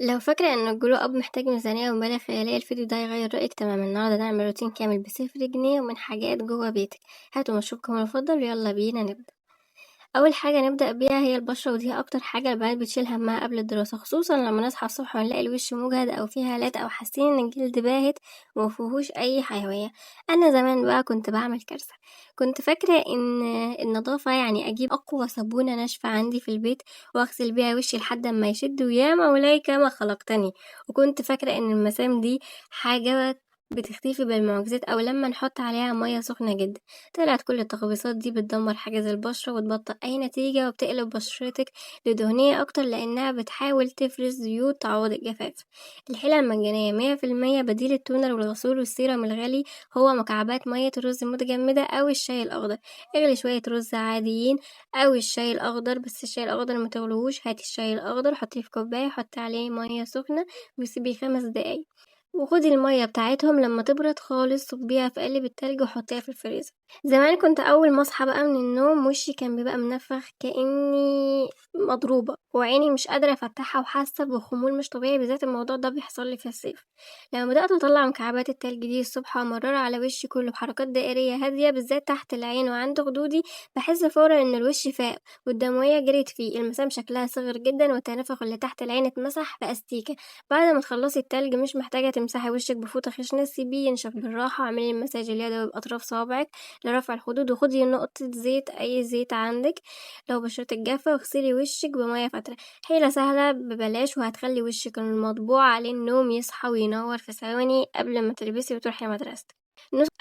لو فاكرة إن الجلو أب محتاج ميزانية ومبالغ خيالية، الفيديو ده هيغير رأيك تماما. النهاردة نعمل روتين كامل ب0 جنيه ومن حاجات جوه بيتك. هاتوا مشروبكم المفضل ويلا بينا نبدأ. أول حاجة نبدأ بيها هي البشرة، ودي أكتر حاجة البنات بتشيل همها قبل الدراسة، خصوصا لما نصحى الصبح ونلاقي الوش مجهد أو فيه هالات أو حاسين إن الجلد باهت ومفيهوش أي حيوية. أنا زمان بقى كنت بعمل كارثة. كنت فاكرة إن النظافة يعني أجيب أقوى صابونة ناشفة عندي في البيت وأغسل بيها وشي لحد ما يشد، ويا مولاي كما خلقتني. وكنت فاكرة إن المسام دي حاجة بتختفي بالمعجزات أو لما نحط عليها مية سخنة جدا. طلعت كل التخبيصات دي بتدمر حاجز البشرة وتبطئ أي نتيجة وبتقلب بشرتك لدهنية أكتر، لأنها بتحاول تفرز زيوت تعوض الجفاف. الحيلة المجانية 100% بديل التونر والغسول والسيرم الغالي هو مكعبات مية الرز المتجمدة أو الشاي الأخضر. اغلي شوية رز عاديين أو الشاي الأخضر، بس الشاي الأخضر متغلوهوش، هاتي الشاي الأخضر حطيه في كوباية، حطي عليه مية سخنة وسيبيه 5 دقايق، وخدي المية بتاعتهم لما تبرد خالص صبيها في قالب التلج وحطيها في الفريزر. زمان كنت أول ما أصحى بقى من النوم وشي كان بيبقى منفخ كأني مضروبة، وعيني مش قادرة أفتحها وحاسة بخمول مش طبيعي، بالذات الموضوع ده بيحصل لي في الصيف. لما بدأت أطلع مكعبات التلج دي الصبح وأمررها على وشي كله بحركات دائرية هادية، بالذات تحت العين وعند خدودي، بحس فورا إن الوش فاق والدموية جريت فيه. المسام شكلها صغر جدا والتنفخ اللي تحت العين اتمسح بأستيكة. بعد ما تخلصي التلج مش محتاجة تمسحي وشك بفوطة خشنة، سيبيه ينشف بالراحة، واعملي المساج اليدوي بأطراف صوابعك لرفع الخدود، وخدي نقطة زيت، أي زيت عندك لو بشرتك جافة، واغسلي وشك بمية فترة. حيلة سهلة ببلاش وهتخلي وشك المطبوع عليه النوم يصحى وينور في ثواني قبل ما تلبسي وتروحي مدرستك.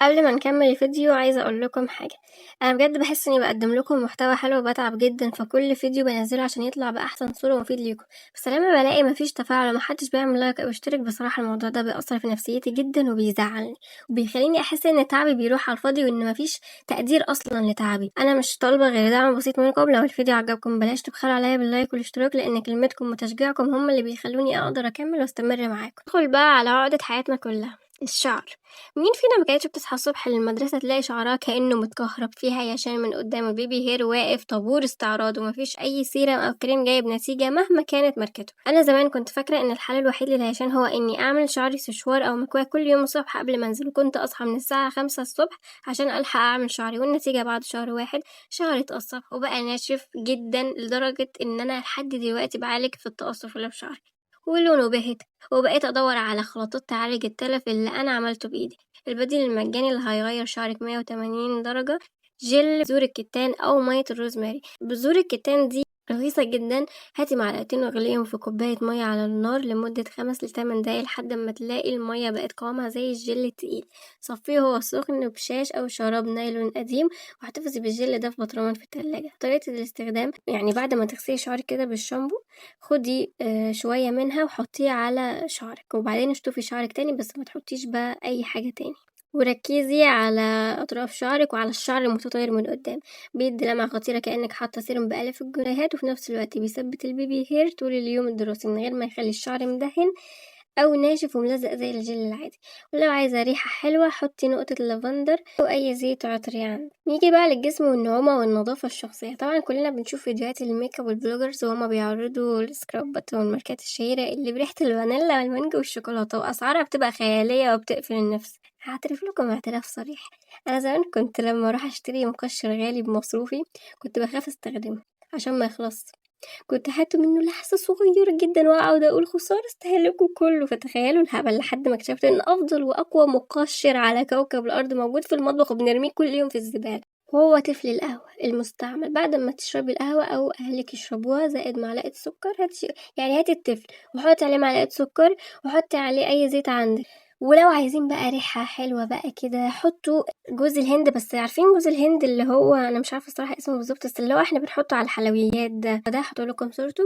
قبل ما نكمل الفيديو عايزة اقول لكم حاجة. انا بجد بحس اني بقدم لكم محتوى حلو وبتعب جدا في كل فيديو بنزله عشان يطلع باحسن صورة ومفيد ليكم، بس لما بلاقي مفيش تفاعل ومحدش بيعمل لايك او اشترك، بصراحة الموضوع ده بيأثر في نفسيتي جدا وبيزعلني وبيخليني احس ان تعبي بيروح على الفاضي وان مفيش تقدير اصلا لتعبي. انا مش طالبة غير دعم بسيط منكم. لو الفيديو عجبكم بلاش تبخلوا عليا باللايك والاشتراك، لان كلمتكم وتشجيعكم هم اللي بيخلوني اقدر اكمل واستمر معاكم. ندخل بقى على عقدة حياتنا كلها، الشعر. مين فينا ما كانتش بتصحى الصبح للمدرسة تلاقي شعرها كأنه متكهرب فيها يشان من قدام، البيبي هير واقف طابور استعراض ومفيش أي سيرم أو كريم جايب نتيجة مهما كانت ماركته. أنا زمان كنت فاكرة إن الحل الوحيد للهيشان هو إني أعمل شعري سشوار أو مكواة كل يوم الصبح قبل ما أنزل، وكنت أصحى من الساعة 5 الصبح عشان ألحق أعمل شعري، والنتيجة بعد شهر واحد شعري اتقصف وبقى ناشف جدا لدرجة إن أنا لحد دلوقتي بعالج في التقصف اللي في شعري، ولونه بهت. وبقيت أدور على خلطات تعالج التلف اللي أنا عملته بإيدي. البديل المجاني اللي هيغير شعرك 180 درجة، جل بذور الكتان أو مية الروزماري. بذور الكتان دي رخيصة جدا. هاتي معلقتين واغليهم في كوباية مية على النار لمدة 5 ل8 دقايق لحد ما تلاقي المية بقت قوامها زي الجل التقيل. صفيه وهو سخن بشاش أو شراب نايلون قديم، واحتفظي بالجل ده في برطمان في التلاجة. طريقة الاستخدام يعني بعد ما تغسلي شعرك كده بالشامبو، خدي شوية منها وحطيه على شعرك، وبعدين اشطفي شعرك تاني بس ما تحطيش بقى أي حاجة تاني، وركزي على أطراف شعرك وعلى الشعر المتطاير من قدام. بيدي لمعة خطيرة كأنك حاطة سيرم بآلاف الجنيهات، وفي نفس الوقت بيثبت البيبي هير طول اليوم الدراسي من غير ما يخلي الشعر مدهن أو ناشف وملزق زي الجل العادي. ولو عايزة ريحة حلوة حطي نقطة لافندر أو أي زيت عطري عندك. نيجي بقى للجسم والنعومة والنظافة الشخصية. طبعا كلنا بنشوف فيديوهات الميك اب والبلوجرز وهما بيعرضوا السكرابات والماركات الشهيرة اللي بريحة الفانيلا والمانجا والشوكولاتة، وأسعارها بتبقى خيالية وبتقفل النفس. هعترف لكم اعتراف صريح، أنا زمان كنت لما أروح أشتري مقشر غالي بمصروفي كنت بخاف أستخدمه عشان ما يخلص. كنت هاته منه لحظة صغيرة جدا واقعد اقول خسارة استهلكه كله. فتخيلوا الهبل لحد ما اكتشفت ان افضل واقوى مقشر على كوكب الارض موجود في المطبخ وبنرميه كل يوم في الزبالة، وهو تفل القهوة المستعمل. بعد ما تشربي القهوة او اهلك يشربوها زائد معلقة سكر، يعني هاتي التفل وحطي عليه معلقة سكر وحطي عليه اي زيت عندك. ولو عايزين بقى ريحة حلوة بقى كده حطوا جوز الهند. بس عارفين جوز الهند اللي هو انا مش عارفة الصراحة اسمه بالظبط، بس اللي هو احنا بنحطه على الحلويات ده هحط لكم صورته،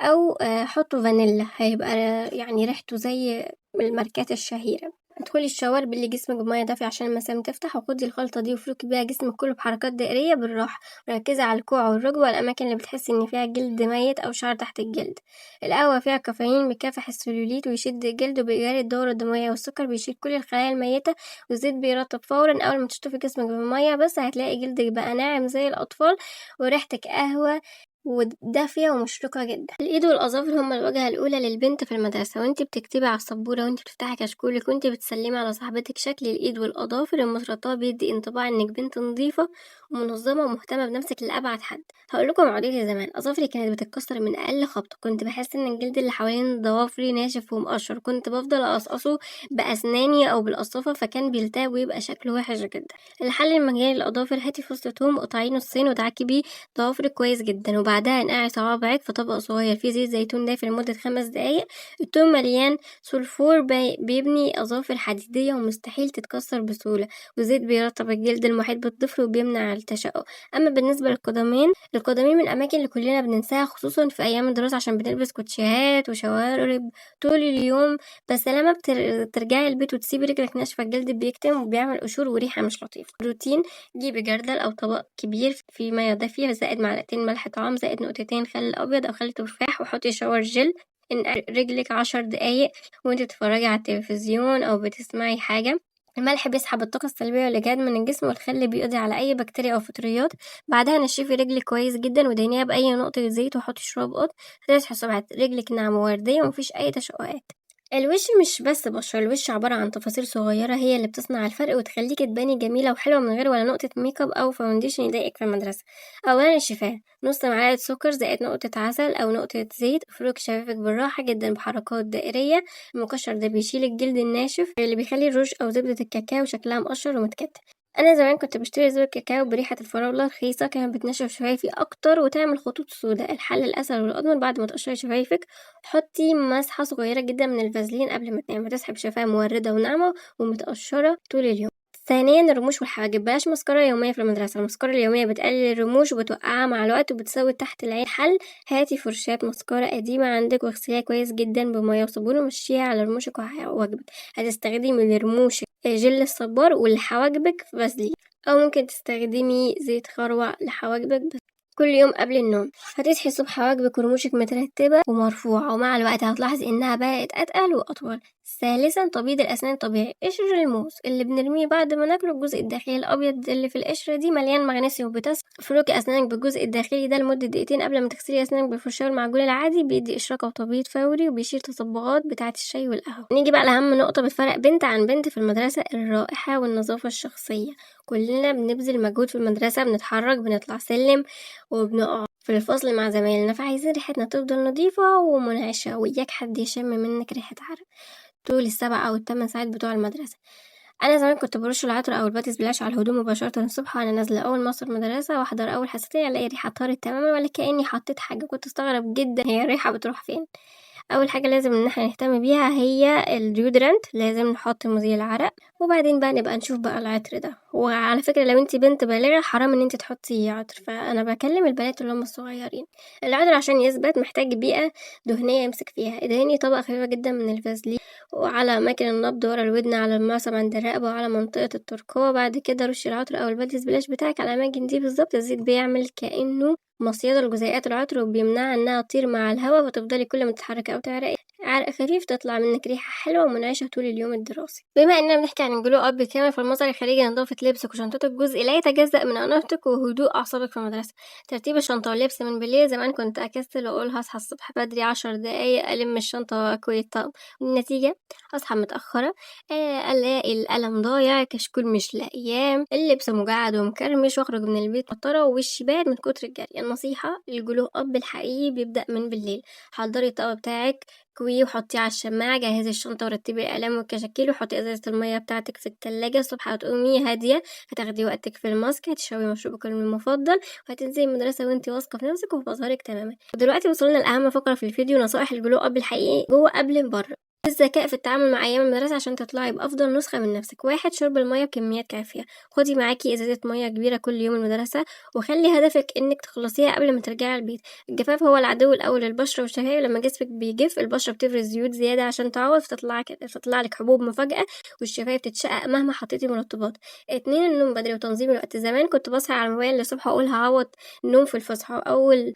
او حطوا فانيلا هيبقى يعني ريحته زي الماركات الشهيرة. ادخلي الشاور باللي جسمك بمية دافية عشان المسام تفتح، وخدي الخلطة دي وفركي بيها جسمك كله بحركات دائرية بالراحة، وركزي على الكوع والركبة والأماكن اللي بتحسي إن فيها جلد ميت أو شعر تحت الجلد. القهوة فيها كافيين بيكافح السلوليت ويشد الجلد وبيجري الدورة الدموية، والسكر بيشيل كل الخلايا الميتة، والزيت بيرطب فورا. أول ما تشطفي جسمك بمية بس هتلاقي جلدك بقى ناعم زي الأطفال وريحتك قهوة ودافية ومشرقة جدا. الإيد والأظافر هما الواجهة الأولى للبنت في المدرسة، وانتي بتكتبي على السبورة وانتي بتفتحي كشكولك وانتي بتسلمي على صاحبتك. شكل الإيد والأظافر المترطبة بيدي انطباع انك بنت نظيفة ومنظمة ومهتمة بنفسك لأبعد حد. هقولكم معضلتي زمان، أظافري كانت بتتكسر من أقل خبطة، كنت بحس ان الجلد اللي حوالين ضوافري ناشف ومقشر، كنت بفضل أقصقصه بأسناني أو بالقصافة فكان بيلتهب ويبقى شكله وحش جدا. الحل المجاني للأظافر، هاتي فص توم قطعيه نصين ودعكي بيه ضوافرك كويس جدا، وبعدها انقعي صوابعك في طبق صغير فيه زيت زيتون دافي لمدة 5 دقايق. التوم مليان سلفور بيبني أظافر حديدية ومستحيل تتكسر بسهولة، والزيت بيرطب الجلد المحيط بالضفر وبيمنع التشقق. أما بالنسبة القدمين من الأماكن اللي كلنا بننساها خصوصا في أيام الدراسة عشان بنلبس كوتشيهات وشوارب طول اليوم، بس لما ترجعي البيت وتسيبي رجلك ناشفة الجلد بيكتم وبيعمل قشور وريحة مش لطيفة. روتين، جيبي جردل أو طبق كبير فيه مية دافية زائد معلقتين ملح طعام زائد نقطتين خل أبيض أو خل تفاح، وحطي شاور جل انقعي رجلك 10 دقايق وانتي بتتفرجي على التلفزيون أو بتسمعي حاجة. الملح بيسحب الطاقة السلبية والإجهاد من الجسم، والخل بيقضي على أي بكتيريا أو فطريات. بعدها نشفي رجلك كويس جدا ودهنيها بأي نقطة زيت وحطي شراب قط، هتصحي صباح رجلك ناعمة ووردية ومفيش أي تشققات. الوش مش بس بشرة، الوش عبارة عن تفاصيل صغيرة هي اللي بتصنع الفرق وتخليكي تباني جميلة وحلوة من غير ولا نقطة ميك اب أو فاونديشن يضايقك في المدرسة. أولا الشفاه، نص معلقة سكر زائد نقطة عسل أو نقطة زيت، افرك شفافك بالراحة جدا بحركات دائرية. المقشر ده بيشيل الجلد الناشف اللي بيخلي الروج أو زبدة الكاكاو شكلها مقشر ومتكتل. انا زمان كنت بشتري زبدة كاكاو بريحة الفراولة رخيصة، كانت بتنشف شفايفي اكتر وتعمل خطوط سوداء. الحل الاسهل والاضمن، بعد ما تقشري شفايفك حطي مسحة صغيرة جدا من الفازلين قبل ما تنامي، تسحب شفايف موردة وناعمة ومتقشرة طول اليوم. ثانيا الرموش والحواجب، بلاش مسكرة يومية في المدرسة، المسكرة اليومية بتقلل الرموش وبتوقعها مع الوقت وبتسوي تحت العين. حل، هاتي فرشاة مسكرة قديمة عندك واغسليها كويس جدا بمية وصابون ومشيها على رموشك وحواجبك. هتستخدمي لرموشك جل الصبار ولحواجبك فازلين، أو ممكن تستخدمي زيت خروع لحواجبك بس كل يوم قبل النوم. هتصحي الصبح حواجبك ورموشك مترتبة ومرفوعة، ومع الوقت هتلاحظي انها بقت اتقل واطول. ثالثا تبييض الاسنان طبيعي، قشر الموز اللي بنرميه بعد ما ناكله الجزء الداخلي الابيض اللي في القشرة دي مليان مغنيسيوم وبوتاسيوم. افركي اسنانك بالجزء الداخلي ده لمدة دقيقتين قبل ما تغسلي اسنانك بالفرشاة والمعجون العادي، بيدي اشراقة وتبييض فوري وبيشيل تصبغات بتاعة الشاي والقهوة. نيجي بقى لأهم نقطة بتفرق بنت عن بنت في المدرسة، الرائحة والنظافة الشخصية. كلنا بنبذل مجهود في المدرسة، بنتحرك بنطلع سلم وبنقعد في الفصل مع زمايلنا، فعايزين ريحتنا تفضل نظيفة ومنعشة، وإياك حد يشم منك ريحة عرق طول ال7 أو ال8 ساعات بتوع المدرسة. أنا زمان كنت برش العطر أو البادي سبلاش على الهدوم مباشرة الصبح وأنا نازلة. أول ما أوصل المدرسة وأحضر أول حصتين ألاقي ريحة طارت تماما ولا كأني حطيت حاجة، كنت أستغرب جدا هي الريحة بتروح فين. اول حاجه لازم ان احنا نهتم بيها هي الديودرنت، لازم نحط مزيل العرق، وبعدين بقى نبقى نشوف بقى العطر ده. وعلى فكره لو انت بنت بالغه حرام ان انت تحطي عطر، فانا بكلم البنات اللي هم الصغيرين. العطر عشان يثبت محتاج بيئه دهنيه يمسك فيها. ادهني طبقه خفيفه جدا من الفازلين وعلى اماكن النبض ورا الودن على المعصم عند الرقبه وعلى منطقه الترقوه. بعد كده رشي العطر او البادي سبلاش بتاعك على الاماكن دي بالظبط. الزيت بيعمل كانه مصيدة لجزيئات العطر وبيمنعها انها تطير مع الهواء، فتفضلي كل ما تتحركي او تعرقي عرق خفيف تطلع منك ريحة حلوة ومنعشة طول اليوم الدراسي. بما اننا بنحكي عن الجلو اب بالكامل، فالمظهر الخارجي نظافة لبسك وشنطتك جزء لا يتجزأ من اناقتك وهدوء اعصابك في المدرسة. ترتيب الشنطة واللبس من بالليل، زمان كنت اكسل واقول هصحى الصبح بدري 10 دقايق الم الشنطة واكوي الطقم، النتيجة اصحى متأخرة، الاقي القلم ضايع، كشكول مش لاقياه، اللبس مجعد ومكرمش، واخرج من البيت مطرة ووشي بارد من كتر الجري. النصيحة، الجلو اب الحقيقي بيبدأ من بالليل. حضري الطقم بتاعك كويه وحطيه على الشماعة، جهزي الشنطة ورتبي الأقلام والكشاكيل وحطي ازازة المية بتاعتك في التلاجة. الصبح هتقومي هادية، هتاخدي وقتك في الماسك، هتشربي مشروبك المفضل وهتنزلي المدرسة وانتي واثقة في نفسك وفي مظهرك تماما. ودلوقتي وصلنا لأهم فقرة في الفيديو، نصائح الجلو اب الحقيقي جوه قبل بره. الذكاء في التعامل مع أيام المدرسة عشان تطلعي بأفضل نسخة من نفسك. 1. شرب المية بكميات كافية، خدي معاكي إزازة مية كبيرة كل يوم المدرسة وخلي هدفك إنك تخلصيها قبل ما ترجعي البيت. الجفاف هو العدو الأول للبشرة والشفايف، لما جسمك بيجف البشرة بتفرز زيوت زيادة عشان تعوض، فتطلع لك حبوب مفاجأة والشفايف تتشقق مهما حطيتي مرطبات. 2. النوم بدري وتنظيم الوقت، زمان كنت بصحى على الموبايل الصبح وأقول هعوض النوم في الفسحة أول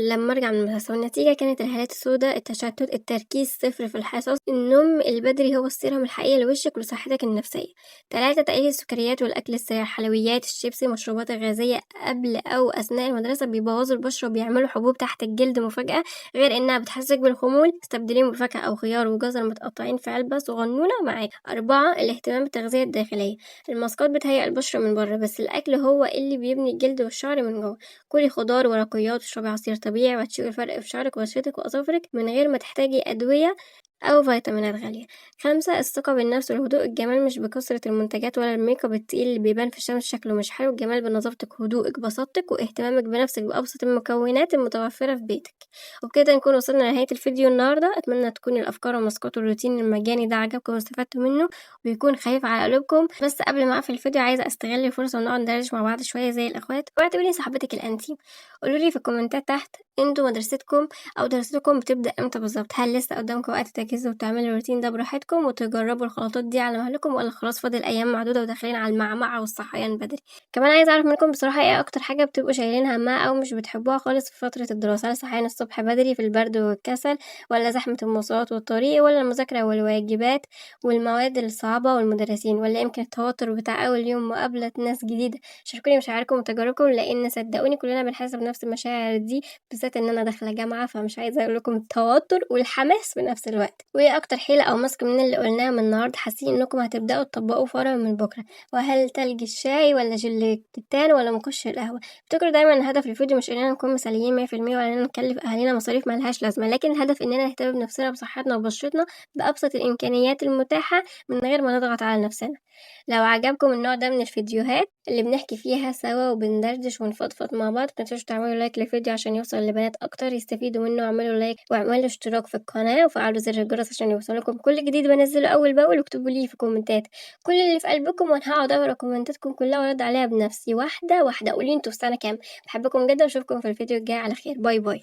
لما أرجع من المدرسة، والنتيجة كانت الهالات السوداء، التشتت، التركيز صفر في الحصص. النوم البدري هو السيرم الحقيقي لوشك ولصحتك النفسية. 3 تقليل السكريات والأكل السريع، الحلويات، الشيبسي، المشروبات الغازية قبل أو أثناء المدرسة بيبوظوا البشرة وبيعملوا حبوب تحت الجلد مفاجأة، غير إنها بتحسسك بالخمول. استبدليهم بفاكهة أو خيار وجزر متقطعين في علبة صغنونة معاك. 4 الاهتمام بالتغذية الداخلية، الماسكات بتهيأ البشرة من بره بس الأكل هو اللي بيبني الجلد والشعر من جوه. كلي خضار ورقيات واشربي عصير طبيعي وهتشوفي الفرق في شعرك وبشرتك وأظافرك من غير ما تحتاجي أدوية أو فيتامينات غالية. 5 الثقة بالنفس والهدوء، الجمال مش بكثرة المنتجات ولا الميك اب التقيل اللي بيبان في الشمس شكله مش حلو، الجمال بنظافتك هدوءك بساطتك واهتمامك بنفسك بأبسط المكونات المتوفرة في بيتك. وبكده نكون وصلنا لنهاية الفيديو النهاردة. أتمنى تكون الأفكار ومسقط الروتين المجاني ده عجبكم واستفدتوا منه ويكون خفيف على قلوبكم. بس قبل ما أقفل الفيديو عايزة أستغل الفرصة ونقعد ندردش مع بعض شوية زي الأخوات واعتبريني صاحبتك الأنتيم. قولولي في الكومنتات تحت انتوا مدرستكم أو دراستكم بتبدأ امتى بالظبط؟ هل لسه قدامكم وقت تجهزوا وتعملوا الروتين ده براحتكم وتجربوا الخلطات دي على مهلكم، ولا خلاص فاضل أيام معدودة وداخلين على المعمعة والصحيان بدري؟ كمان عايزة أعرف منكم بصراحة ايه أكتر حاجة بتبقوا شايلين همها أو مش بتحبوها خالص في فترة الدراسة؟ هل صحيان الصبح بدري في البرد والكسل، ولا زحمة المواصلات والطريق، ولا المذاكرة والواجبات والمواد الصعبة والمدرسين، ولا يمكن التوتر بتاع أول يوم مقابلة ناس جديدة؟ شاركوني مشاعركم وتجاربكم لأن صدقوني كلنا بنحس بنفس المشاعر دي، بالذات إن أنا داخلة جامعة فمش عايزة أقول لكم التوتر والحماس في نفس الوقت. وإيه أكتر حيلة أو ماسك من اللي قلناه من النهاردة حاسين إنكم هتبدأوا تطبقوا فورا من بكرة؟ وهل تلج الشاي ولا جل التان ولا مكش القهوة؟ افتكروا دايما إن هدف الفيديو مش إننا نكون مثاليين 100% ولا إننا نكلف أهالينا مصاريف ملهاش لازمة، لكن الهدف إننا نهتم بنفسنا بصحتنا وبشرتنا بأبسط الإمكانيات المتاحة من غير ما نضغط على نفسنا. لو عجبكم النوع ده من الفيديوهات اللي بنحكي فيها سوا وبندردش ونفضفض مع بعض، متنسوش تعملوا لايك للفيديو عشان يوصل لبنات اكتر يستفيدوا منه، واعملوا لايك واعملوا اشتراك في القناة وفعلوا زر الجرس عشان يوصلكم كل جديد بنزله اول باول. واكتبوا لي في الكومنتات كل اللي في قلبكم وانا هقعد اقرا كومنتاتكم كلها وارد عليها بنفسي واحدة واحدة. قولي انتوا في سنة كام. بحبكم جدا واشوفكم في الفيديو الجاي على خير. باي باي.